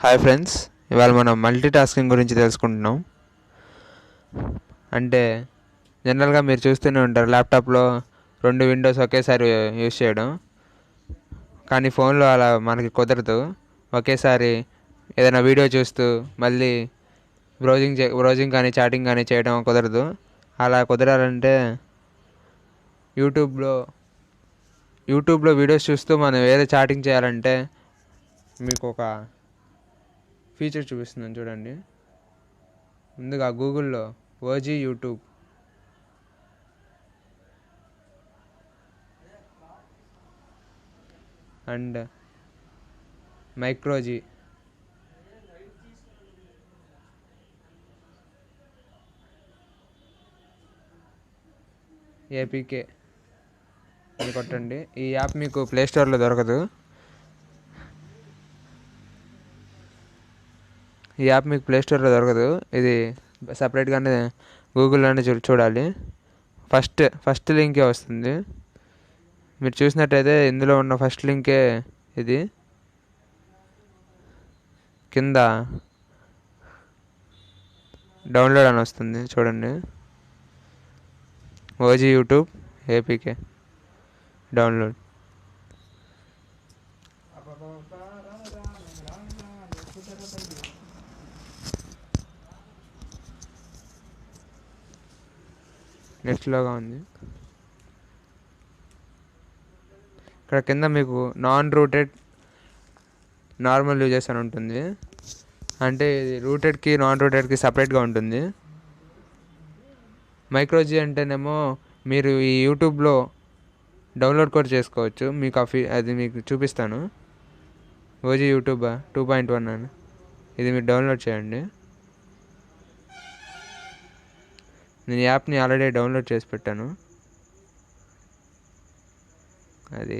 Hi friends, ఇవాళ మనం multi tasking గురించి తెలుసుకుంటున్నాం. అంటే జనరల్గా మీరు చూస్తూనే ఉంటారు, ల్యాప్టాప్లో 2 విండోస్ ఒకేసారి యూజ్ చేయడం. కానీ ఫోన్లో అలా మనకి కుదరదు. ఒకేసారి ఏదైనా వీడియో చూస్తూ మళ్ళీ బ్రౌజింగ్ కానీ చాటింగ్ కానీ చేయడం కుదరదు. అలా కుదరాలంటే యూట్యూబ్లో వీడియోస్ చూస్తూ మనం వేరే చాటింగ్ చేయాలంటే మీకు ఒక ఫీచర్ చూపిస్తున్నాను చూడండి. ముందుగా గూగుల్లో ఓజీ యూట్యూబ్ అండ్ మైక్రోజీ ఏపీకే అని కొట్టండి. ఈ యాప్ మీకు ప్లేస్టోర్లో దొరకదు. ఇది సపరేట్గానే గూగుల్లోనే చూడాలి. ఫస్ట్ లింకే వస్తుంది. మీరు చూసినట్టయితే ఇందులో ఉన్న ఫస్ట్ లింకే ఇది. కింద డౌన్లోడ్ అని వస్తుంది చూడండి. OG YouTube APK download. నెక్స్ట్లోగా ఉంది. ఇక్కడ కింద మీకు నాన్ రూటెడ్ నార్మల్ యూజెస్ అని ఉంటుంది. అంటే ఇది రూటెడ్కి నాన్ రూటెడ్కి సపరేట్గా ఉంటుంది. మైక్రోజీ అంటేనేమో మీరు ఈ యూట్యూబ్లో డౌన్లోడ్ కూడా చేసుకోవచ్చు. మీకు అది మీకు చూపిస్తాను. ఓజీ యూట్యూబ్ 2.1 అని ఇది మీరు డౌన్లోడ్ చేయండి. నేను యాప్ని ఆల్రెడీ డౌన్లోడ్ చేసి పెట్టాను. అది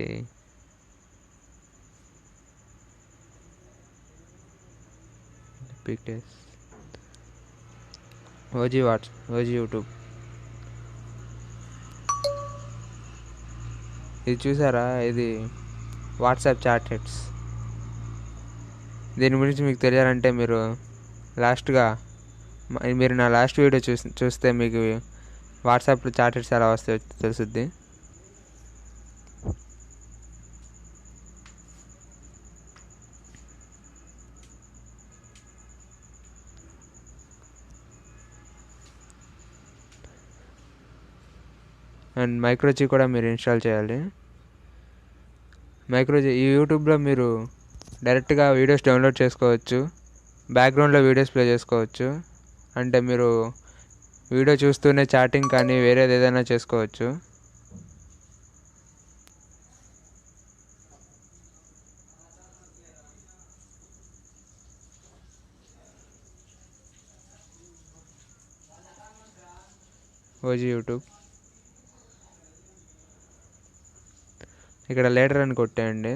ఓజీ యూట్యూబ్. ఇది చూసారా, ఇది వాట్సాప్ చాట్. దీని గురించి మీకు తెలియాలంటే మీరు నా లాస్ట్ వీడియో చూస్తే మీకు వాట్సాప్లో చాటెట్స్ ఎలా వస్తాయో తెలుసుద్ది. అండ్ మైక్రోజీ కూడా మీరు ఇన్స్టాల్ చేయాలి. ఈ యూట్యూబ్లో మీరు డైరెక్ట్గా వీడియోస్ డౌన్లోడ్ చేసుకోవచ్చు. బ్యాక్గ్రౌండ్లో వీడియోస్ ప్లే చేసుకోవచ్చు. అంటే మీరు వీడియో చూస్తూనే చాటింగ్ కానీ వేరేది ఏదైనా చేసుకోవచ్చు. ఓజీ యూట్యూబ్ ఇక్కడ లేటర్ అని కొట్టేయండి.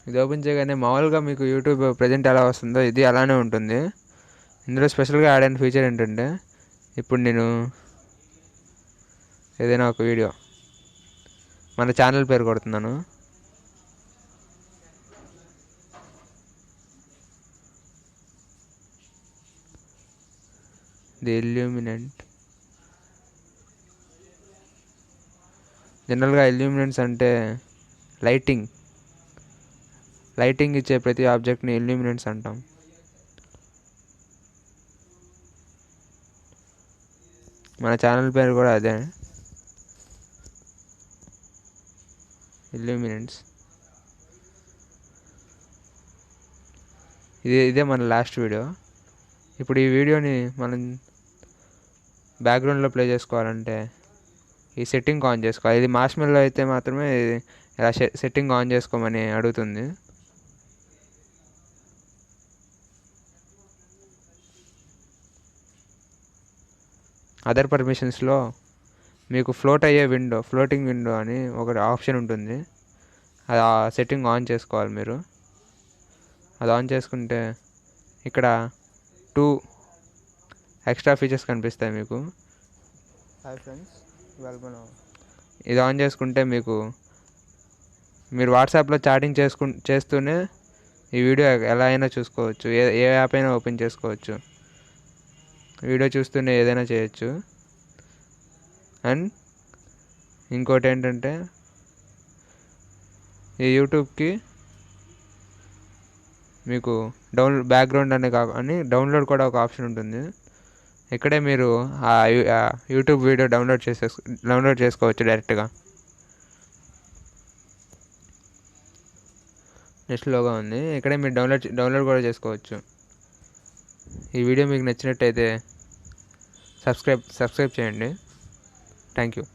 ఇది ఓపెన్ చేయగానే మామూలుగా మీకు యూట్యూబ్ ప్రజెంట్ ఎలా వస్తుందో ఇది అలానే ఉంటుంది. ఇందులో స్పెషల్గా యాడ్ అయిన ఫీచర్ ఏంటంటే, ఇప్పుడు నేను ఏదైనా ఒక వీడియో మన ఛానల్ పేరు కొడుతున్నాను. ది ఇల్యూమినెంట్. జనరల్గా ఇల్యూమినెంట్స్ అంటే లైటింగ్ ఇచ్చే ప్రతి ఆబ్జెక్ట్ని ఇల్యూమినెంట్స్ అంటాం. మన ఛానల్ పేరు కూడా అదే, ఇల్యూమినెంట్స్. ఇదే మన లాస్ట్ వీడియో. ఇప్పుడు ఈ వీడియోని మనం బ్యాక్గ్రౌండ్లో ప్లే చేసుకోవాలంటే ఈ సెట్టింగ్ ఆన్ చేసుకోవాలి. ఇది మార్ష్మెల్లో అయితే మాత్రమే ఇలా సెట్టింగ్ ఆన్ చేసుకోమని అడుగుతుంది. అదర్ పర్మిషన్స్లో మీకు ఫ్లోటింగ్ విండో అని ఒక ఆప్షన్ ఉంటుంది. అది ఆ సెట్టింగ్ ఆన్ చేసుకోవాలి మీరు. అది ఆన్ చేసుకుంటే ఇక్కడ 2 ఎక్స్ట్రా ఫీచర్స్ కనిపిస్తాయి మీకు. హాయ్ ఫ్రెండ్స్, ఇది ఆన్ చేసుకుంటే మీరు వాట్సాప్లో చాటింగ్ చేస్తూనే ఈ వీడియో ఎలా అయినా చూసుకోవచ్చు, ఏ యాప్ అయినా ఓపెన్ చేసుకోవచ్చు, వీడియో చూస్తూనే ఏదైనా చేయొచ్చు. అండ్ ఇంకోటి ఏంటంటే ఈ యూట్యూబ్కి మీకు బ్యాక్గ్రౌండ్ అని డౌన్లోడ్ కూడా ఒక ఆప్షన్ ఉంటుంది. ఇక్కడే మీరు ఆ యూట్యూబ్ వీడియో డౌన్లోడ్ చేసుకోవచ్చు డైరెక్ట్గా. నెక్స్ట్లోగా ఉంది, ఇక్కడే మీరు డౌన్లోడ్ కూడా చేసుకోవచ్చు. ఈ వీడియో మీకు నచ్చినట్టయితే సబ్స్క్రైబ్ చేయండి. Thank you.